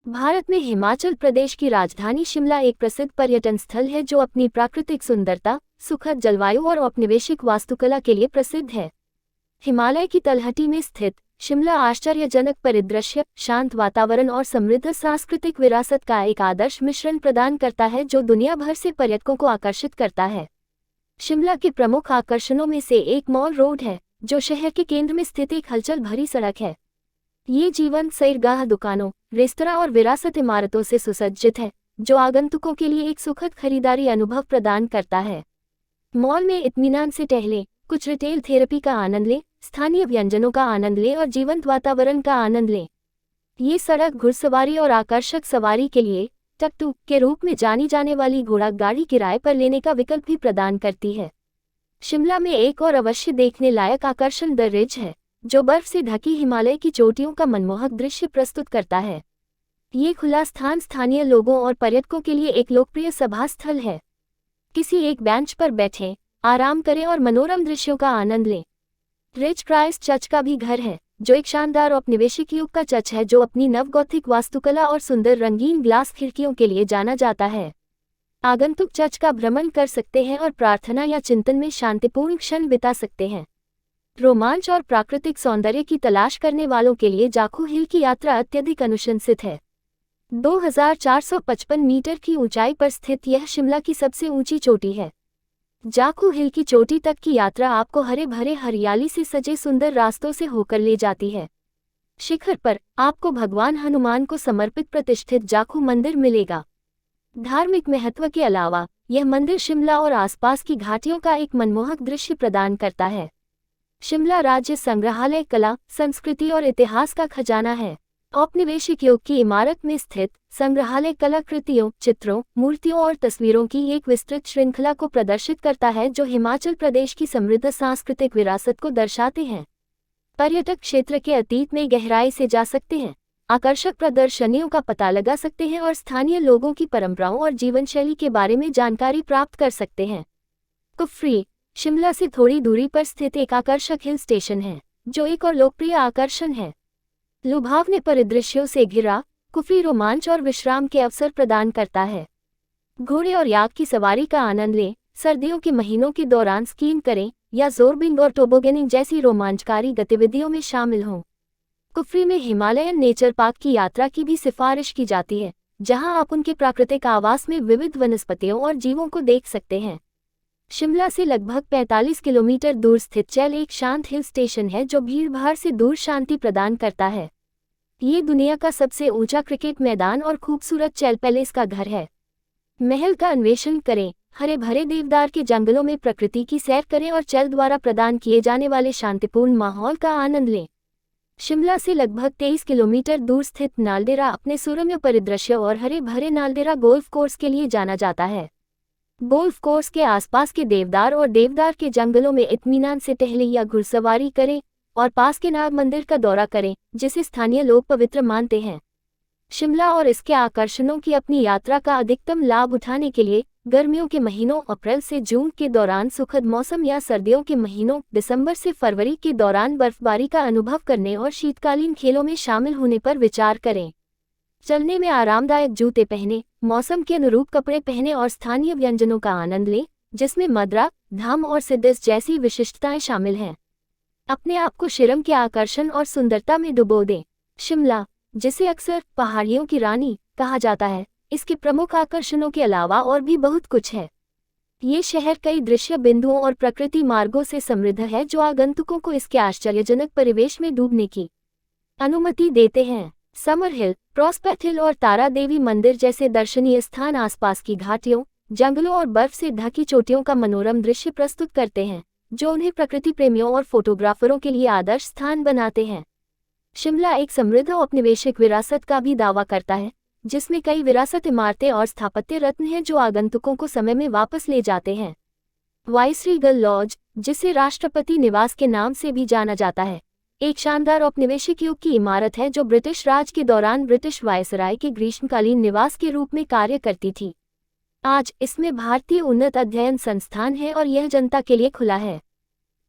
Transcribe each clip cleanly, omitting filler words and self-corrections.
भारत में हिमाचल प्रदेश की राजधानी शिमला एक प्रसिद्ध पर्यटन स्थल है जो अपनी प्राकृतिक सुंदरता, सुखद जलवायु और औपनिवेशिक वास्तुकला के लिए प्रसिद्ध है। हिमालय की तलहटी में स्थित शिमला आश्चर्यजनक परिदृश्य, शांत वातावरण और समृद्ध सांस्कृतिक विरासत का एक आदर्श मिश्रण प्रदान करता है जो दुनिया भर से पर्यटकों को आकर्षित करता है। शिमला के प्रमुख आकर्षणों में से एक मॉल रोड है, जो शहर के केंद्र में स्थित एक हलचल भरी सड़क है। ये जीवंत सैरगाह दुकानों, रेस्तरां और विरासत इमारतों से सुसज्जित है, जो आगंतुकों के लिए एक सुखद खरीदारी अनुभव प्रदान करता है। मॉल में इत्मीनान से टहलें, कुछ रिटेल थेरेपी का आनंद लें, स्थानीय व्यंजनों का आनंद लें और जीवंत वातावरण का आनंद लें। ये सड़क घुड़सवारी और आकर्षक सवारी के लिए टक-टुक के रूप में जानी जाने वाली घोड़ा गाड़ी किराए पर लेने का विकल्प भी प्रदान करती है। शिमला में एक और अवश्य देखने लायक आकर्षण द रिज है, जो बर्फ से ढकी हिमालय की चोटियों का मनमोहक दृश्य प्रस्तुत करता है। ये खुला स्थान स्थानीय लोगों और पर्यटकों के लिए एक लोकप्रिय सभा स्थल है। किसी एक बेंच पर बैठें, आराम करें और मनोरम दृश्यों का आनंद लें। रिज क्राइस्ट चर्च का भी घर है, जो एक शानदार औपनिवेशिक युग का चर्च है जो अपनी नवगोथिक वास्तुकला और सुंदर रंगीन ग्लास खिड़कियों के लिए जाना जाता है। आगंतुक चर्च का भ्रमण कर सकते हैं और प्रार्थना या चिंतन में शांतिपूर्ण क्षण बिता सकते हैं। रोमांच और प्राकृतिक सौंदर्य की तलाश करने वालों के लिए जाखू हिल की यात्रा अत्यधिक अनुशंसित है। 2455 मीटर की ऊंचाई पर स्थित यह शिमला की सबसे ऊंची चोटी है। जाखू हिल की चोटी तक की यात्रा आपको हरे भरे हरियाली से सजे सुंदर रास्तों से होकर ले जाती है। शिखर पर आपको भगवान हनुमान को समर्पित प्रतिष्ठित जाखू मंदिर मिलेगा। धार्मिक महत्व के अलावा यह मंदिर शिमला और आसपास की घाटियों का एक मनमोहक दृश्य प्रदान करता है। शिमला राज्य संग्रहालय कला, संस्कृति और इतिहास का खजाना है। औपनिवेशिक युग की इमारत में स्थित संग्रहालय कलाकृतियों, चित्रों, मूर्तियों और तस्वीरों की एक विस्तृत श्रृंखला को प्रदर्शित करता है जो हिमाचल प्रदेश की समृद्ध सांस्कृतिक विरासत को दर्शाते हैं। पर्यटक क्षेत्र के अतीत में गहराई से जा सकते हैं, आकर्षक प्रदर्शनियों का पता लगा सकते हैं और स्थानीय लोगों की परंपराओं और जीवनशैली के बारे में जानकारी प्राप्त कर सकते हैं। कुफरी शिमला से थोड़ी दूरी पर स्थित एक आकर्षक हिल स्टेशन है, जो एक और लोकप्रिय आकर्षण है। लुभावने परिदृश्यों से घिरा कुफरी रोमांच और विश्राम के अवसर प्रदान करता है। घोड़े और याक की सवारी का आनंद लें, सर्दियों के महीनों के दौरान स्कीइंग करें या ज़ोरबिंग और टोबोगेनिंग जैसी रोमांचकारी गतिविधियों में शामिल हों। कुफरी में हिमालयन नेचर पार्क की यात्रा की भी सिफारिश की जाती है, जहां आप उनके प्राकृतिक आवास में विविध वनस्पतियों और जीवों को देख सकते हैं। शिमला से लगभग 45 किलोमीटर दूर स्थित चैल एक शांत हिल स्टेशन है जो भीड़भाड़ से दूर शांति प्रदान करता है। ये दुनिया का सबसे ऊंचा क्रिकेट मैदान और खूबसूरत चैल पैलेस का घर है। महल का अन्वेषण करें, हरे भरे देवदार के जंगलों में प्रकृति की सैर करें और चैल द्वारा प्रदान किए जाने वाले शांतिपूर्ण माहौल का आनंद लें। शिमला से लगभग 23 किलोमीटर दूर स्थित नालदेहरा अपने सुरम्य परिदृश्य और हरे भरे नालदेहरा गोल्फ कोर्स के लिए जाना जाता है। गोल्फ कोर्स के आसपास के देवदार और देवदार के जंगलों में इत्मीनान से टहलें या घुड़सवारी करें और पास के नाग मंदिर का दौरा करें, जिसे स्थानीय लोग पवित्र मानते हैं। शिमला और इसके आकर्षणों की अपनी यात्रा का अधिकतम लाभ उठाने के लिए गर्मियों के महीनों अप्रैल से जून के दौरान सुखद मौसम या सर्दियों के महीनों दिसंबर से फरवरी के दौरान बर्फबारी का अनुभव करने और शीतकालीन खेलों में शामिल होने पर विचार करें। चलने में आरामदायक जूते पहने, मौसम के अनुरूप कपड़े पहने और स्थानीय व्यंजनों का आनंद लें, जिसमें मदरा, धाम और सिद्धिस जैसी विशिष्टताएं शामिल हैं। अपने आप को शिरम के आकर्षण और सुंदरता में डुबो दें। शिमला, जिसे अक्सर पहाड़ियों की रानी कहा जाता है, इसके प्रमुख आकर्षणों के अलावा और भी बहुत कुछ है। ये शहर कई दृश्य बिंदुओं और प्रकृति मार्गों से समृद्ध है जो आगंतुकों को इसके आश्चर्यजनक परिवेश में डूबने की अनुमति देते हैं। समर हिल, प्रॉस्पेक्ट हिल और तारा देवी मंदिर जैसे दर्शनीय स्थान आसपास की घाटियों, जंगलों और बर्फ से ढकी चोटियों का मनोरम दृश्य प्रस्तुत करते हैं, जो उन्हें प्रकृति प्रेमियों और फोटोग्राफरों के लिए आदर्श स्थान बनाते हैं। शिमला एक समृद्ध औपनिवेशिक विरासत का भी दावा करता है, जिसमें कई विरासत इमारतें और स्थापत्य रत्न हैं जो आगंतुकों को समय में वापस ले जाते हैं। वाइसरीगल लॉज, जिसे राष्ट्रपति निवास के नाम से भी जाना जाता है, एक शानदार औपनिवेशिक युग की इमारत है जो ब्रिटिश राज के दौरान ब्रिटिश वायसराय के ग्रीष्मकालीन निवास के रूप में कार्य करती थी। आज इसमें भारतीय उन्नत अध्ययन संस्थान है और यह जनता के लिए खुला है।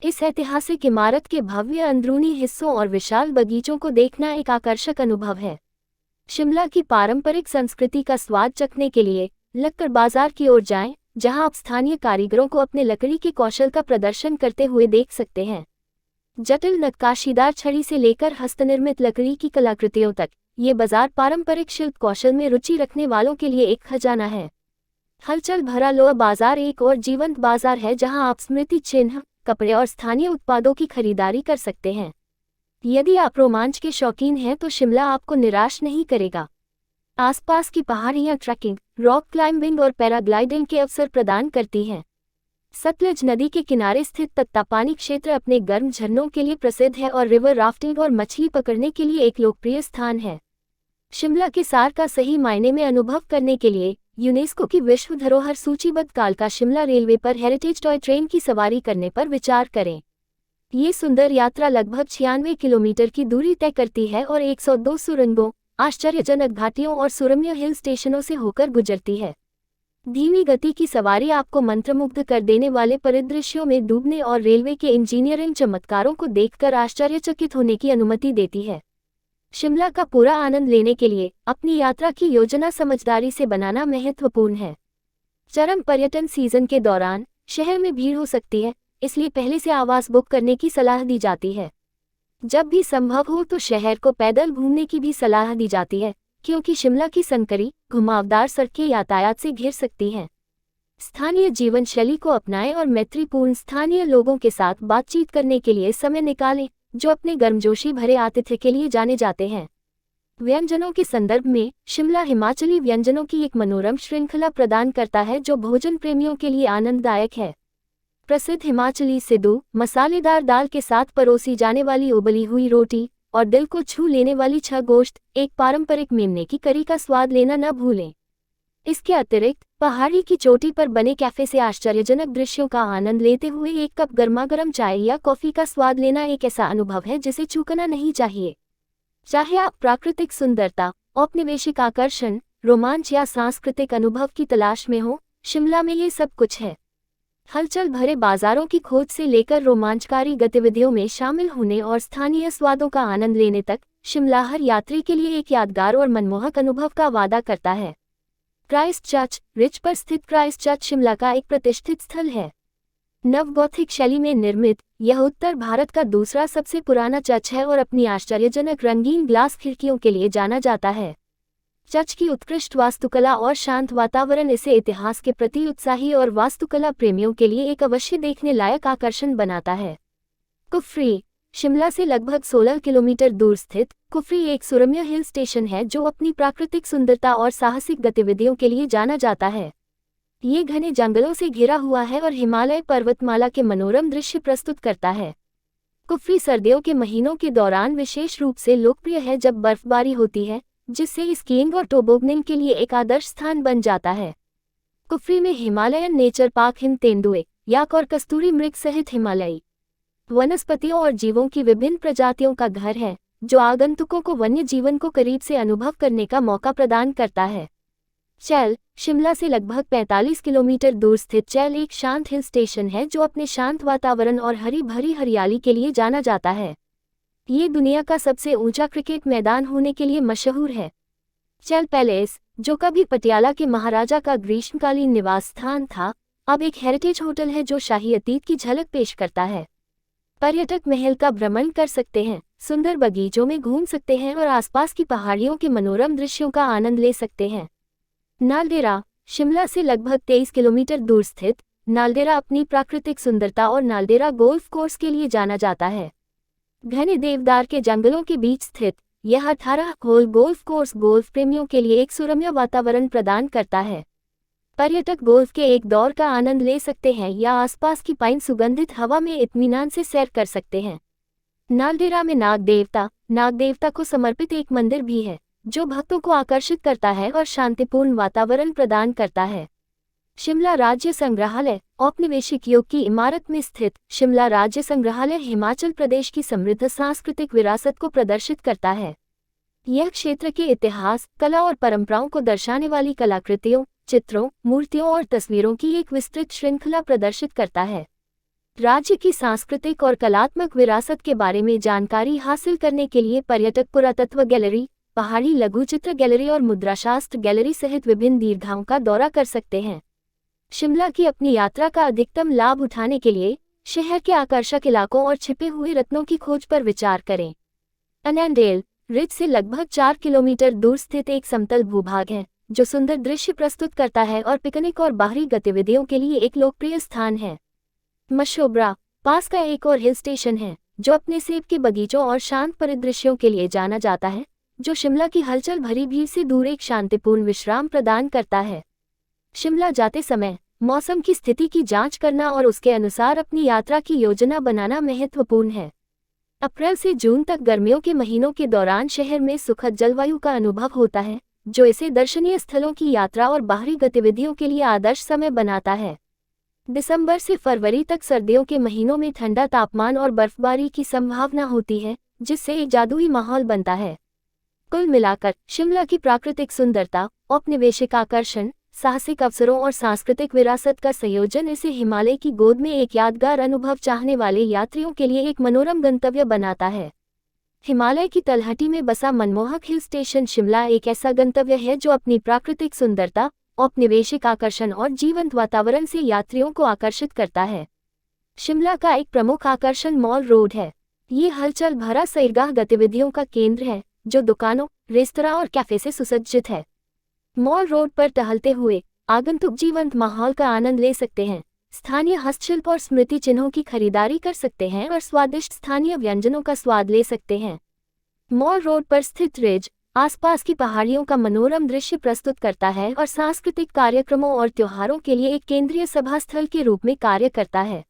इस ऐतिहासिक इमारत के भव्य अंदरूनी हिस्सों और विशाल बगीचों को देखना एक आकर्षक अनुभव है। शिमला की पारंपरिक संस्कृति का स्वाद चखने के लिए लक्कड़ बाजार की ओर जाएं, जहां आप स्थानीय कारीगरों को अपने लकड़ी के कौशल का प्रदर्शन करते हुए देख सकते हैं। जटिल नक्काशीदार छड़ी से लेकर हस्तनिर्मित लकड़ी की कलाकृतियों तक, ये बाजार पारंपरिक शिल्प कौशल में रुचि रखने वालों के लिए एक खजाना है। हलचल भरा लोअर बाजार एक और जीवंत बाजार है जहां आप स्मृति चिन्ह, कपड़े और स्थानीय उत्पादों की खरीदारी कर सकते हैं। यदि आप रोमांच के शौकीन हैं तो शिमला आपको निराश नहीं करेगा। आसपास की पहाड़ियां ट्रैकिंग, रॉक क्लाइंबिंग और पैराग्लाइडिंग के अवसर प्रदान करती हैं। सतलज नदी के किनारे स्थित तत्तापानी क्षेत्र अपने गर्म झरनों के लिए प्रसिद्ध है और रिवर राफ्टिंग और मछली पकड़ने के लिए एक लोकप्रिय स्थान है। शिमला के सार का सही मायने में अनुभव करने के लिए यूनेस्को की विश्व धरोहर सूचीबद्ध कालका शिमला रेलवे पर हेरिटेज टॉय ट्रेन की सवारी करने पर विचार करें। ये सुंदर यात्रा लगभग 96 किलोमीटर की दूरी तय करती है और 102 सुरंगों, आश्चर्यजनक घाटियों और सुरम्य हिल स्टेशनों से होकर गुजरती है। धीमी गति की सवारी आपको मंत्रमुग्ध कर देने वाले परिदृश्यों में डूबने और रेलवे के इंजीनियरिंग चमत्कारों को देखकर आश्चर्यचकित होने की अनुमति देती है। शिमला का पूरा आनंद लेने के लिए अपनी यात्रा की योजना समझदारी से बनाना महत्वपूर्ण है। चरम पर्यटन सीजन के दौरान शहर में भीड़ हो सकती है, इसलिए पहले से आवास बुक करने की सलाह दी जाती है। जब भी संभव हो तो शहर को पैदल घूमने की भी सलाह दी जाती है, क्योंकि शिमला की संकरी, घुमावदार सड़कें यातायात से घिर सकती हैं। स्थानीय जीवन शैली को अपनाएं और मैत्रीपूर्ण स्थानीय लोगों के साथ बातचीत करने के लिए समय निकालें, जो अपने गर्मजोशी भरे आतिथ्य के लिए जाने जाते हैं। व्यंजनों के संदर्भ में शिमला हिमाचली व्यंजनों की एक मनोरम श्रृंखला प्रदान करता है जो भोजन प्रेमियों के लिए आनंददायक है। प्रसिद्ध हिमाचली सिद्धू, मसालेदार दाल के साथ परोसी जाने वाली उबली हुई रोटी और दिल को छू लेने वाली छह गोश्त, एक पारंपरिक मेमने की करी का स्वाद लेना न भूलें। इसके अतिरिक्त पहाड़ी की चोटी पर बने कैफे से आश्चर्यजनक दृश्यों का आनंद लेते हुए एक कप गर्मागर्म चाय या कॉफी का स्वाद लेना एक ऐसा अनुभव है जिसे चूकना नहीं चाहिए। चाहे आप प्राकृतिक सुंदरता, औपनिवेशिक आकर्षण, रोमांच या सांस्कृतिक अनुभव की तलाश में हो, शिमला में ये सब कुछ है। हलचल भरे बाजारों की खोज से लेकर रोमांचकारी गतिविधियों में शामिल होने और स्थानीय स्वादों का आनंद लेने तक, शिमला हर यात्री के लिए एक यादगार और मनमोहक अनुभव का वादा करता है। क्राइस्टचर्च रिज पर स्थित क्राइस्टचर्च शिमला का एक प्रतिष्ठित स्थल है। नवगोथिक शैली में निर्मित, यह उत्तर भारत का दूसरा सबसे पुराना चर्च है और अपनी आश्चर्यजनक रंगीन ग्लास खिड़कियों के लिए जाना जाता है। चर्च की उत्कृष्ट वास्तुकला और शांत वातावरण इसे इतिहास के प्रति उत्साही और वास्तुकला प्रेमियों के लिए एक अवश्य देखने लायक आकर्षण बनाता है। कुफरी शिमला से लगभग 16 किलोमीटर दूर स्थित कुफरी एक सुरम्य हिल स्टेशन है जो अपनी प्राकृतिक सुंदरता और साहसिक गतिविधियों के लिए जाना जाता है। ये घने जंगलों से घिरा हुआ है और हिमालय पर्वतमाला के मनोरम दृश्य प्रस्तुत करता है। कुफरी सर्दियों के महीनों के दौरान विशेष रूप से लोकप्रिय है जब बर्फबारी होती है, जिससे स्कीइंग और टोबोगनिंग के लिए एक आदर्श स्थान बन जाता है। कुफरी में हिमालयन नेचर पार्क हिम तेंदुए, याक और कस्तूरी मृग सहित हिमालयी वनस्पतियों और जीवों की विभिन्न प्रजातियों का घर है, जो आगंतुकों को वन्य जीवन को करीब से अनुभव करने का मौका प्रदान करता है। चैल शिमला से लगभग 45 किलोमीटर दूर स्थित चैल एक शांत हिल स्टेशन है जो अपने शांत वातावरण और हरी भरी हरियाली के लिए जाना जाता है। ये दुनिया का सबसे ऊंचा क्रिकेट मैदान होने के लिए मशहूर है। चैल पैलेस, जो कभी पटियाला के महाराजा का ग्रीष्मकालीन निवास स्थान था, अब एक हेरिटेज होटल है जो शाही अतीत की झलक पेश करता है। पर्यटक महल का भ्रमण कर सकते हैं, सुंदर बगीचों में घूम सकते हैं और आसपास की पहाड़ियों के मनोरम दृश्यों का आनंद ले सकते हैं। नालदेहरा शिमला से लगभग 23 किलोमीटर दूर स्थित नालदेहरा अपनी प्राकृतिक सुंदरता और नालदेहरा गोल्फ कोर्स के लिए जाना जाता है। घने देवदार के जंगलों के बीच स्थित यह 18 होल गोल्फ कोर्स गोल्फ प्रेमियों के लिए एक सुरम्य वातावरण प्रदान करता है। पर्यटक गोल्फ के एक दौर का आनंद ले सकते हैं या आसपास की पाइन सुगंधित हवा में इत्मीनान से सैर कर सकते हैं। नालदेहरा में नाग देवता को समर्पित एक मंदिर भी है, जो भक्तों को आकर्षित करता है और शांतिपूर्ण वातावरण प्रदान करता है। शिमला राज्य संग्रहालय औपनिवेशिक युग की इमारत में स्थित शिमला राज्य संग्रहालय हिमाचल प्रदेश की समृद्ध सांस्कृतिक विरासत को प्रदर्शित करता है। यह क्षेत्र के इतिहास, कला और परंपराओं को दर्शाने वाली कलाकृतियों, चित्रों, मूर्तियों और तस्वीरों की एक विस्तृत श्रृंखला प्रदर्शित करता है। राज्य की सांस्कृतिक और कलात्मक विरासत के बारे में जानकारी हासिल करने के लिए पर्यटक पुरातत्व गैलरी, पहाड़ी लघुचित्र गैलरी और मुद्राशास्त्र गैलरी सहित विभिन्न दीर्घाओं का दौरा कर सकते हैं। शिमला की अपनी यात्रा का अधिकतम लाभ उठाने के लिए शहर के आकर्षक इलाकों और छिपे हुए रत्नों की खोज पर विचार करें। अनैंडेल रिज से लगभग 4 किलोमीटर दूर स्थित एक समतल भूभाग है जो सुंदर दृश्य प्रस्तुत करता है और पिकनिक और बाहरी गतिविधियों के लिए एक लोकप्रिय स्थान है। मशोबरा पास का एक और हिल स्टेशन है जो अपने सेब के बगीचों और शांत परिदृश्यों के लिए जाना जाता है, जो शिमला की हलचल भरी भीड़ से दूर एक शांतिपूर्ण विश्राम प्रदान करता है। शिमला जाते समय मौसम की स्थिति की जांच करना और उसके अनुसार अपनी यात्रा की योजना बनाना महत्वपूर्ण है। अप्रैल से जून तक गर्मियों के महीनों के दौरान शहर में सुखद जलवायु का अनुभव होता है, जो इसे दर्शनीय स्थलों की यात्रा और बाहरी गतिविधियों के लिए आदर्श समय बनाता है। दिसंबर से फरवरी तक सर्दियों के महीनों में ठंडा तापमान और बर्फबारी की संभावना होती है, जिससे एक जादुई माहौल बनता है। कुल मिलाकर शिमला की प्राकृतिक सुंदरता, औपनिवेशिक आकर्षण, साहसिक अवसरों और सांस्कृतिक विरासत का संयोजन इसे हिमालय की गोद में एक यादगार अनुभव चाहने वाले यात्रियों के लिए एक मनोरम गंतव्य बनाता है। हिमालय की तलहटी में बसा मनमोहक हिल स्टेशन शिमला एक ऐसा गंतव्य है जो अपनी प्राकृतिक सुंदरता, औपनिवेशिक आकर्षण और जीवंत वातावरण से यात्रियों को आकर्षित करता है। शिमला का एक प्रमुख आकर्षण मॉल रोड है। ये हलचल भरा सैरगाह गतिविधियों का केंद्र है जो दुकानों, रेस्तरां और कैफे से सुसज्जित है। मॉल रोड पर टहलते हुए आगंतुक जीवंत माहौल का आनंद ले सकते हैं, स्थानीय हस्तशिल्प और स्मृति चिन्हों की खरीदारी कर सकते हैं और स्वादिष्ट स्थानीय व्यंजनों का स्वाद ले सकते हैं। मॉल रोड पर स्थित रिज आसपास की पहाड़ियों का मनोरम दृश्य प्रस्तुत करता है और सांस्कृतिक कार्यक्रमों और त्योहारों के लिए एक केंद्रीय सभा स्थल के रूप में कार्य करता है।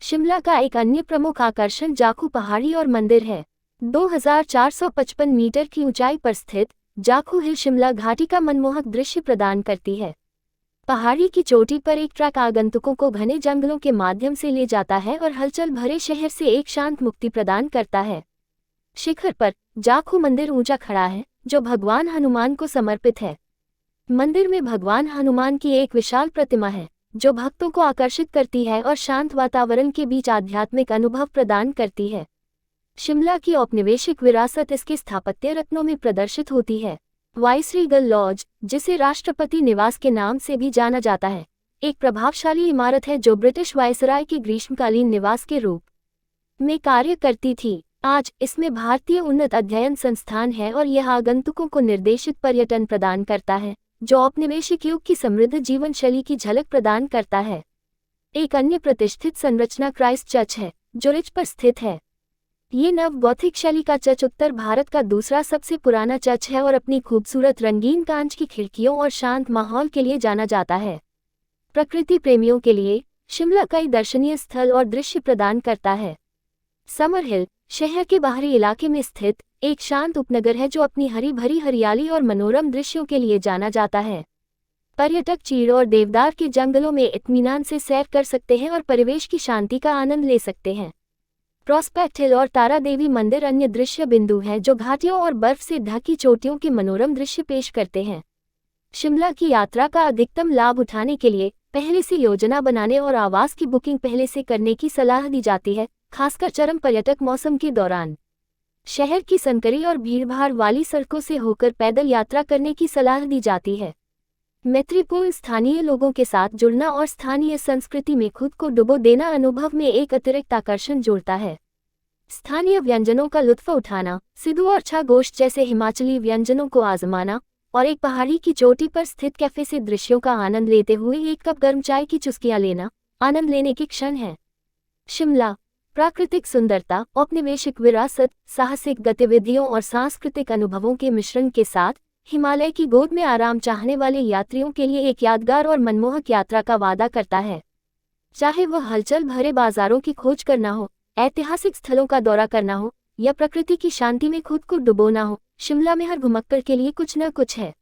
शिमला का एक अन्य प्रमुख आकर्षण जाखू पहाड़ी और मंदिर है। 2455 मीटर की ऊंचाई पर स्थित जाखू हिल शिमला घाटी का मनमोहक दृश्य प्रदान करती है। पहाड़ी की चोटी पर एक ट्रैक आगंतुकों को घने जंगलों के माध्यम से ले जाता है और हलचल भरे शहर से एक शांत मुक्ति प्रदान करता है। शिखर पर जाखू मंदिर ऊंचा खड़ा है जो भगवान हनुमान को समर्पित है। मंदिर में भगवान हनुमान की एक विशाल प्रतिमा है जो भक्तों को आकर्षित करती है और शांत वातावरण के बीच आध्यात्मिक अनुभव प्रदान करती है। शिमला की औपनिवेशिक विरासत इसके स्थापत्य रत्नों में प्रदर्शित होती है। वाइसरीगल लॉज, जिसे राष्ट्रपति निवास के नाम से भी जाना जाता है, एक प्रभावशाली इमारत है जो ब्रिटिश वायसराय के ग्रीष्मकालीन निवास के रूप में कार्य करती थी। आज इसमें भारतीय उन्नत अध्ययन संस्थान है और यह आगंतुकों को निर्देशित पर्यटन प्रदान करता है जो औपनिवेशिक युग की समृद्ध जीवन शैली की झलक प्रदान करता है। एक अन्य प्रतिष्ठित संरचना क्राइस्ट चर्च है जो रिज पर स्थित है। ये नव गॉथिक शैली का चर्च उत्तर भारत का दूसरा सबसे पुराना चर्च है और अपनी खूबसूरत रंगीन कांच की खिड़कियों और शांत माहौल के लिए जाना जाता है। प्रकृति प्रेमियों के लिए शिमला कई दर्शनीय स्थल और दृश्य प्रदान करता है। समर हिल शहर के बाहरी इलाके में स्थित एक शांत उपनगर है जो अपनी हरी भरी हरियाली और मनोरम दृश्यों के लिए जाना जाता है। पर्यटक चीड़ और देवदार के जंगलों में इत्मीनान से सैर कर सकते हैं और परिवेश की शांति का आनंद ले सकते हैं। प्रॉस्पेक्ट हिल और तारा देवी मंदिर अन्य दृश्य बिंदु हैं जो घाटियों और बर्फ से ढकी चोटियों के मनोरम दृश्य पेश करते हैं। शिमला की यात्रा का अधिकतम लाभ उठाने के लिए पहले से योजना बनाने और आवास की बुकिंग पहले से करने की सलाह दी जाती है, खासकर चरम पर्यटक मौसम के दौरान। शहर की संकरी और भीड़भाड़ वाली सड़कों से होकर पैदल यात्रा करने की सलाह दी जाती है। मैत्रीपूर्ण स्थानीय लोगों के साथ जुड़ना और स्थानीय संस्कृति में खुद को डुबो देना अनुभव में एक अतिरिक्त आकर्षण जोड़ता है। स्थानीय व्यंजनों का लुत्फ उठाना, सिद्धू और छा गोश्त जैसे हिमाचली व्यंजनों को आजमाना और एक पहाड़ी की चोटी पर स्थित कैफे से दृश्यों का आनंद लेते हुए एक कप गर्म चाय की चुस्कियां लेना आनंद लेने के क्षण है। शिमला प्राकृतिक सुंदरता, औपनिवेशिक विरासत, साहसिक गतिविधियों और सांस्कृतिक अनुभवों के मिश्रण के साथ हिमालय की गोद में आराम चाहने वाले यात्रियों के लिए एक यादगार और मनमोहक यात्रा का वादा करता है। चाहे वह हलचल भरे बाजारों की खोज करना हो, ऐतिहासिक स्थलों का दौरा करना हो या प्रकृति की शांति में खुद को डुबोना हो, शिमला में हर घुमक्कड़ के लिए कुछ न कुछ है।